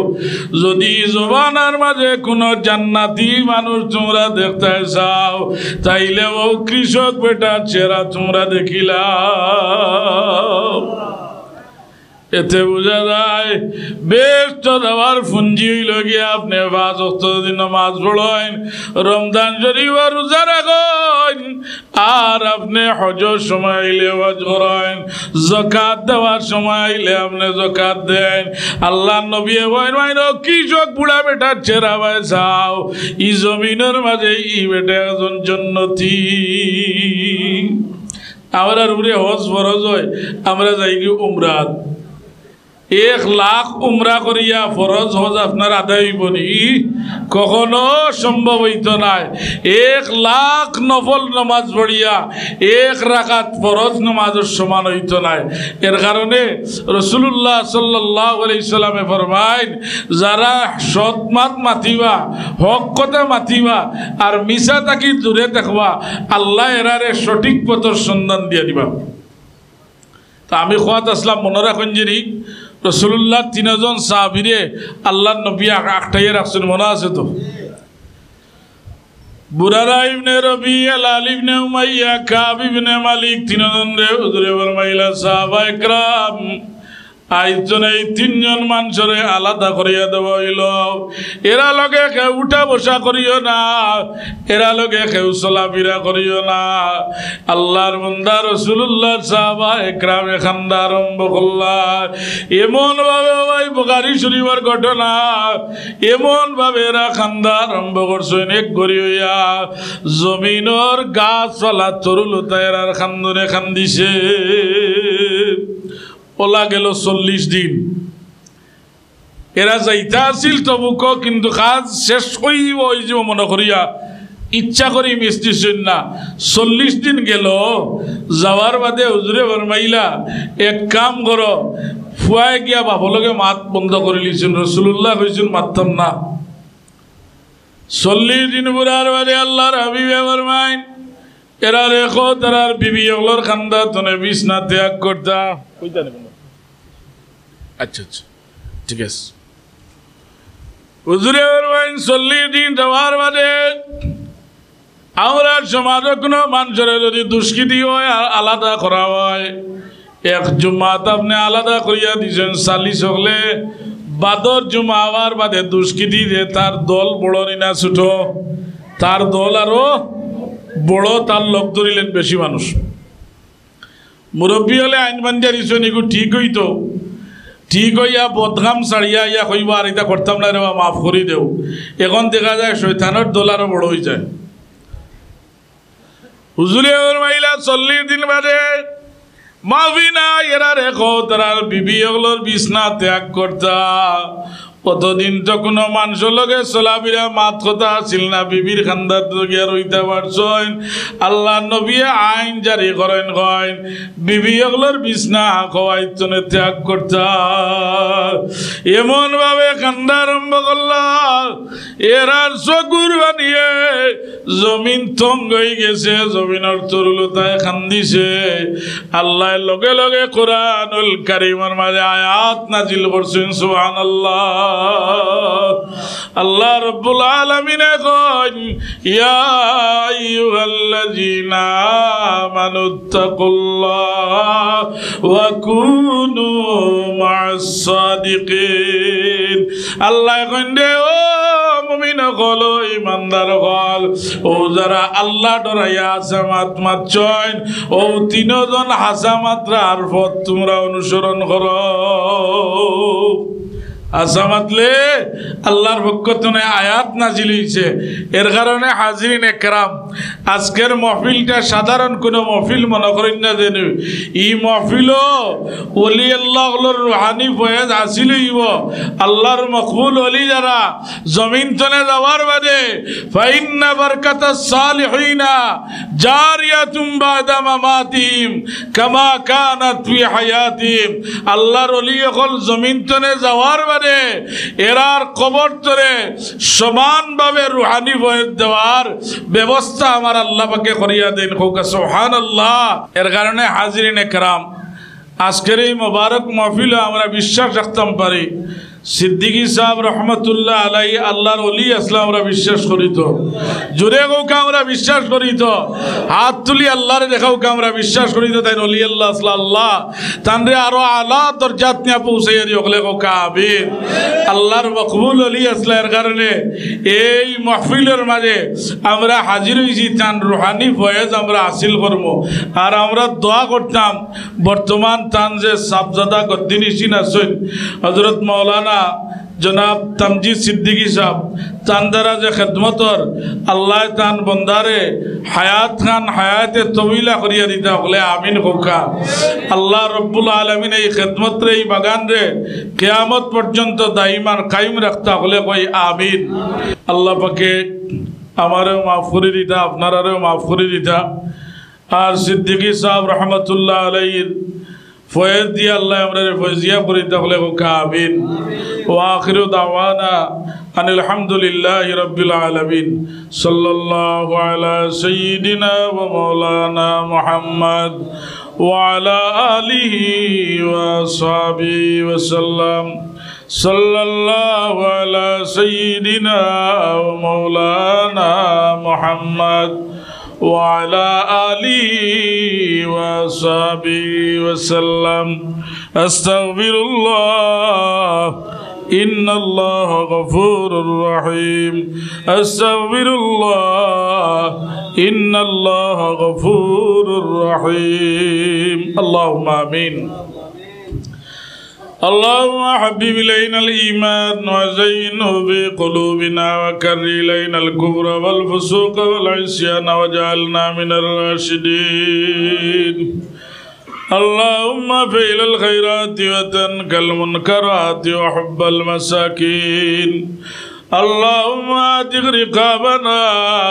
যদি জবানার মাঝে কোনো জান্নাতি মানুষ তোমরা দেখতে চাও তাইলে ও কৃষক বেটার চেহারা তোমরা দেখিলা এতে বোঝা যায় বেশ তো দেওয়ার পুঞ্জি হইল গিয়া আপনি 5 ওয়াক্ত দিন নামাজ পড়েন রমজান শরীফ রোজা রাখেন আর আপনি হজের সময় আইলে হজ করেন যাকাত দেওয়ার সময় আইলে আপনি যাকাত দেন আল্লাহ নবী বলেন কৃষক বুড়া বেটার চেহারা ভাই চাও ই জমিনের মাঝে ই বেটা একজন জান্নাতি আমরা উপরে হজ ফরজ হয় আমরা যাই কি উমরাত 1 লাখ উমরা করিয়া ফরজ হজ আপনার আদায় হইব নি কখনো সম্ভব হইতো নাই 1 লাখ নফল নামাজ পড়িয়া 1 রাকাত ফরজ নামাজের সমান হইতো নাই এর কারণে রাসূলুল্লাহ সাল্লাল্লাহু আলাইহি সাল্লামে ফরমাইন যারা সৎ মাত মাতিবা হক কথা মাতিবা আর মিছা তাকি দূরে দেখবা আল্লাহ এরারে সঠিক পথের সন্ধান দিয়ে দিবা তা আমি খোয়াত আসলাম মনে রাখুন যিনি রাসূলুল্লাহ 3 জন সাহাবীরে আল্লাহর নবী আটকাইয়া রাখছেন মনে আছে তো বুরারা ইবনে রবিয়া লাল ইবনে উমাইয়া কাব ইবনে মালিক 3 জন রে হুজুরে ফরমাইলা সাহাবায়ে کرام আইজন এই 3 জন মানুষরে আলাদা করিয়া দেওয়া হইল এরা লগে কেউ উঠা বসা করিও না এরা লগে কেউ চলাফেরা করিও না আল্লাহর বান্দা রাসূলুল্লাহ সাহাবায়ে کرام খান্দা আরম্ভ করলা এমন ভাবে ভাই বুখারী শরীফের ঘটনা এমন ভাবে এরা খান্দা আরম্ভ করছেন এক গরি হইয়া জমিনের গাছপালা তরুলতা এরার খান্দনে খান্দিছে ওলা গেল 40 দিন এরা যাইতা আসিল তবুক কিন্তু কাজ শেষ হইব ওই যে মনে করিয়া ইচ্ছা করি মিস্ত্রিছেন না 40 দিন গেল যাওয়ার বাদে হুজুরে ফরমাইলা এক কাম করো ফুয়ায় গিয়া বাবলকে মাত বন্ধ করে লিছেন রাসূলুল্লাহ কইছেন মারতাম না 40 দিন বুড়ার বাদে আল্লাহর হাবিবে ফরমাইন এরা রেখো তারার বিবি ওগুলোর খান্দা তনে বিছনা ত্যাগ করতা কইতা নেবেন আচ্ছা আচ্ছা ঠিক আছে হুজুরে ফরমাইন 40 দিন যাওয়ার বাদে আমরা সমাজে কোনো মানুষের যদি দুষ্কৃতি হয় আলাদা করা হয় এক জুমাত আপনি আলাদা করিয়া দিয়েছেন 40 হলে বাদর জুমা হওয়ার বাদে দুষ্কৃতি যে তার দল বড় না ছোট তার দল আরো বড় তার লোক ধরিলেন বেশি মানুষ মুরব্বী হলে আইন বান্ধা দিছেন এগু ঠিক হইতো ঠিক হইয়া বদগাম ছাড়িয়া ইয়া কইবা আর এটা করতাম না রে মাফ করি দেও এখন দেখা যায় শয়তানের দল আরো বড় হয়ে যায় হুজুরে ফরমাইলা 40 দিন বাদে মাফি না এরা রেখো তার বিবি ওগুলোর বিছনা ত্যাগ করতা কতদিন তো কোনো মানুষের লগে চলাফেরা মাত কথা আসিল না বিবির খান্দার গিয়া রইতে পারছেন আল্লাহ নবী আইন জারি করেন কইন বিবি ওগুলোর বিছনা খাওয়াইতনে ত্যাগ করতা এমন ভাবে কান্দা আরম্ভ করলা এরার চকুর বানিয়ে জমিন তঙ্গ হয়ে গেছে জমিনের তরুলতায় কান্দিছে আল্লাহ লগে লগে কোরআনুল কারীমের মাঝে আয়াত নাজিল করছেন সুবহানাল্লাহ আল্লাহ রাব্বুল আলামিন কইন ইয়া আইয়ুহাল্লাযীনা আমানুত্তাকুল্লাহ ওয়া কুনু মা'আস সাদিকিন আল্লাহ কইন দে ও মুমিন হল ইমানদার হল ও যারা আল্লাহ ডরাইয়া হাসামাত মাতছেন ও 3 জন হাসামাত্রার পথ তোমরা অনুসরণ করো আসামাতলে আল্লাহর পক্ষ থেকে আয়াত নাজিল হইছে। এর কারণে হাজিরিন একরাম, আজকের মাহফিলটা সাধারণ কোনো মাহফিল মনে করেন না। যেন এই মাহফিলও ওলি আল্লাহর রুহানি ফয়েজ হাসিল হইব। আল্লাহর মকবুল ওলি যারা জমিন তনে যাওয়ার বাদে ফাইন্না বারকাতাস সালিহিনা জারিয়াতুম বাদা মামাতিহিম কামা কানাত ফি হায়াতিহিম। আল্লাহর ওলি হল জমিন তনে যাওয়ার বাদে এরার কবর তরে সমানভাবে রুহানি ফয়েজ দেওয়ার ব্যবস্থা আমার আল্লাহ পাকে করিয়া দেন। হোক সুবহানাল্লাহ। এর কারণে হাজিরিন একরাম, আজকের এই মোবারক মাহফিলে আমরা বিশ্বাস রাখতাম পারি সিদ্দিকী সাহেব রহমতুল্লাহ আলাই আল্লাহর ওলি আসলে আমরা বিশ্বাস করি। তো জোরে কাউকে আমরা বিশ্বাস করি। তো হাত তুলি আল্লাহরে দেখাওকে আমরা বিশ্বাস করি। তো তাই ওলি আল্লাহ আসলে আল্লাহ তানরে আরো আলা দরজাত নিয়ে পৌঁছাইয়া দিও হলে কাউকে আমিন। আল্লাহর মকবুল ওলি আসলে এর কারণে এই মাহফিলের মাঝে আমরা হাজির হয়েছি। তান রুহানি ফয়েজ আমরা হাসিল করবো। আর আমরা দোয়া করতাম বর্তমান তান যে সাবজাদা গদ্দিনিসিন আছেন হজরত মৌলানা জনাব তামজিদ সিদ্দিকী সাহেব, তান দ্বারা যে খেদমতর আল্লাহ তান বন্দারে হায়াত খান হায়াতে তবিলা করিয়া দিতা হলে আমিন হোকা। আল্লাহ রব্বুল আলমিন এই খেদমতরে এই বাগান রে কিয়ামত পর্যন্ত দাইমান কায়েম রাখতা হলে কই আমিন। আল্লাহ পাকে আমারও মাফ করে দিতা, আপনারারও মাফ করে দিতা। আর সিদ্দিকী সাহেব রহমতুল্লাহ আলাইহির ফয়েজ দিয়ে আল্লাহ আমরা ফয়জিয়া করি তাহলে আমিন। ওয়া আখিরু দাওয়ানা আনিল হামদুলিল্লাহি রাব্বিল আলামিন। সাল্লাল্লাহু আলা সাইয়্যিদিনা ওয়া মাওলানা মুহাম্মদ ওয়া আলা আলিহি ওয়া সাহবিহি ওয়া সাল্লাম। সাল্লাল্লাহু আলা সাইয়্যিদিনা ওয়া মাওলানা মুহাম্মদ وعلى آله وصحبه وسلم. أستغفر الله إن الله غفور رحيم. أستغفر الله إن الله غفور رحيم. اللهم آمين. اللهم حبب إلينا الإيمان وزينه في قلوبنا وكره إلينا الكفر والفسوق والعصيان واجعلنا من الراشدين. اللهم فعل الخيرات وترك المنكرات وحب المساكين. اللهم اعتق رقابنا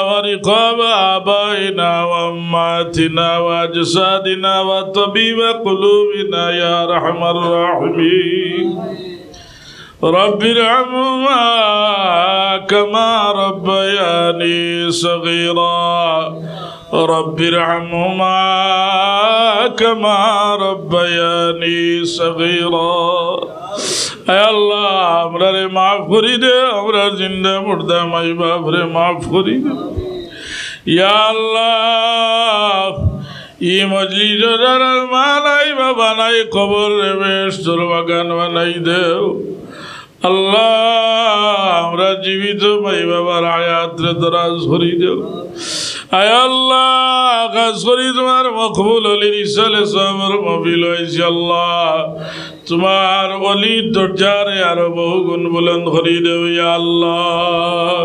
ورقاب آبائنا وأمهاتنا وأجسادنا وطبيب قلوبنا يا أرحم الراحمين. رب ارحمهما كما ربياني صغيرا. رب ارحمهما كما ربياني صغيرا. আল্লাহ আমরারে মাফ করি দে, আমরা জিন্দা মুর্দা মাই বাপরে মাফ করি দে। ইয়া আল্লাহ ই মজলিসের মালাই বাবা নাই কবর রে বেশ তোর বাগান বানাই দেও। আল্লাহ আমরা জীবিত মাই বাবার আয়াত রে দরাজ করি দেও। আয় আল্লাহ কাজ করি তোমার মকবুল অলির ইসালে সবর মবিল হয়েছে। আল্লাহ তোমার অলির দরজারে আরো বহু গুণ বুলন্দ করি দেও। ইয়া আল্লাহ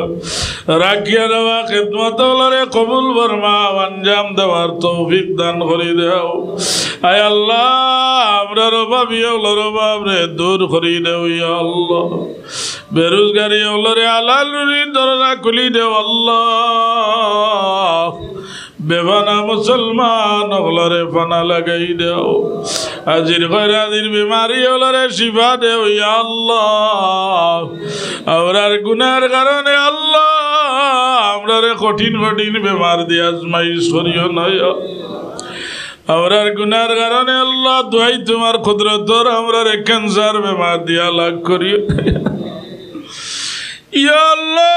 রাখিয়া দেওয়া খেদমত ওলারে কবুল বর্মা আঞ্জাম দেওয়ার তৌফিক দান করি দেও। আয় আল্লাহ আমরা রবাবি ওলার বাবরে দূর করি দেও। ইয়া আল্লাহ বেরোজগারি ওলারে আলাল দরজা খুলি দেও। আল্লাহ বেবানা মুসলমান ওলারে ফানা লাগাই দেও। আজির গয়রাদির বিমারি ওলারে শিফা দেও। ইয়া আল্লাহ আমরার গুনার কারণে আল্লাহ আমরারে কঠিন কঠিন বেমার দিয়ে আজমাইশ করিও না। আমরার গুনার কারণে আল্লাহ দোয়াই তোমার কুদরতর আমরারে ক্যান্সার বেমার দিয়া লাগ করিও। ইয়া আল্লাহ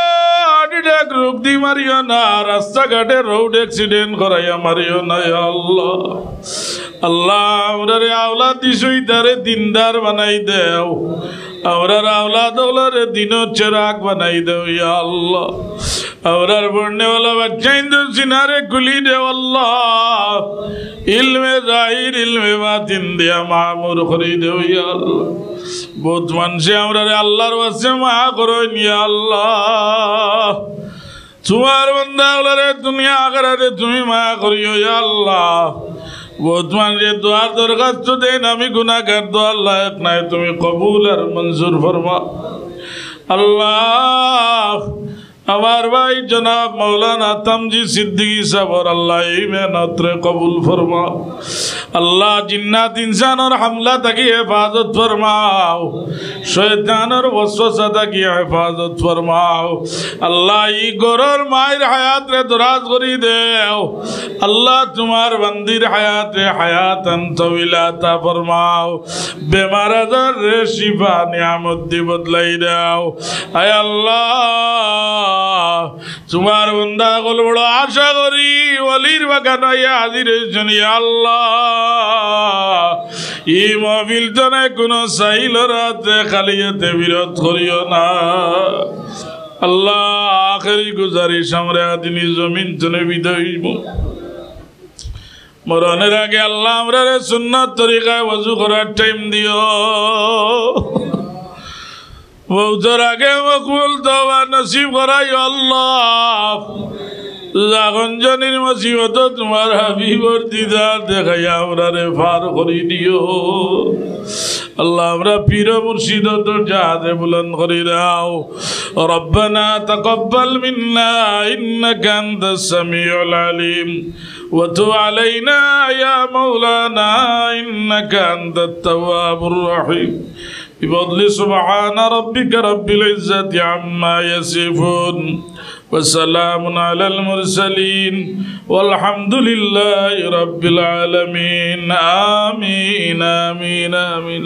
হার্ট রোগ দি মারিও না, রাস্তাঘাটে রোড অ্যাক্সিডেন্ট করাইয়া মারিও না। ইয়া আল্লাহ আল্লাহ আমরারে আওলাদ দিছই তারে দিনদার বানাই দেও। আমরার আওলাদ ওলারে দিনের চেরাগ বানাই দেও। ইয়া আল্লাহ औरार पढ़ने वाला बच्चा इंदु सिनारे कुली दे अल्लाह इल्मे जाहिर इल्मे बातिन दिया मामूर खरीदे हो या अल्लाह बहुत मन से औरार अल्लाहर वस्से महा करो या अल्लाह तुम्हार बंदा औरारे दुनिया आखिरते तुम्ही महा करियो या अल्लाह बहुत मन से दुआ दरखास्त दे नमी गुनाहगार दो अल्लाह इतना तुम्ही कबूल और मंजूर फरमा अल्लाह हमार भाई जनाब मौलाना तमजी सिद्दीकी साहब और अल्लाह मेहनत रे कबूल फरमा अल्लाह जिन्नात इंसान और हमला तक हिफाजत फरमाओ शैतान और वसवसा तक हिफाजत फरमाओ अल्लाह ई गोरर मायर हयात रे दराज करी दे अल्लाह तुम्हार बंदीर हयात रे हयातन तवीला ता फरमाओ बीमार अजर रे शिफा नियामत दी बदलाई दाओ आय अल्लाह तुम्हार बंदा गुल बड़ो आशा करी वलीर बगाना या हाजिर या अल्लाह ई महफिल तो ने कोनो साहिल रात खालियते विरोध करियो ना अल्लाह आखिरी गुजारिश हमरा दिनी जमीन तने विदाई मरनेर आगे अल्लाह हमरा रे सुन्नत तरीकाय वजू करार टाइम दियो मौतर आगे मकबूल तौबा नसीब कराइयो अल्लाह যখন জানির মুসিবত তোমার হাবিবর দিদার দেখাইয়া আমরা রে পার করে দিও আল্লাহ আমরা পীর মুর্শিদ দরজাতে বুলন্দ করে দাও রব্বানা তাকাব্বাল মিন্না ইন্নাকা আনতাস সামিউল আলিম ওয়া তুব আলাইনা ইয়া মাওলানা ইন্নাকা আনতাত তাওয়াবুর রহিম بفضل سبحان ربك رب العزة عما يصفون وسلام على المرسلين والحمد لله رب العالمين آمين آمين آمين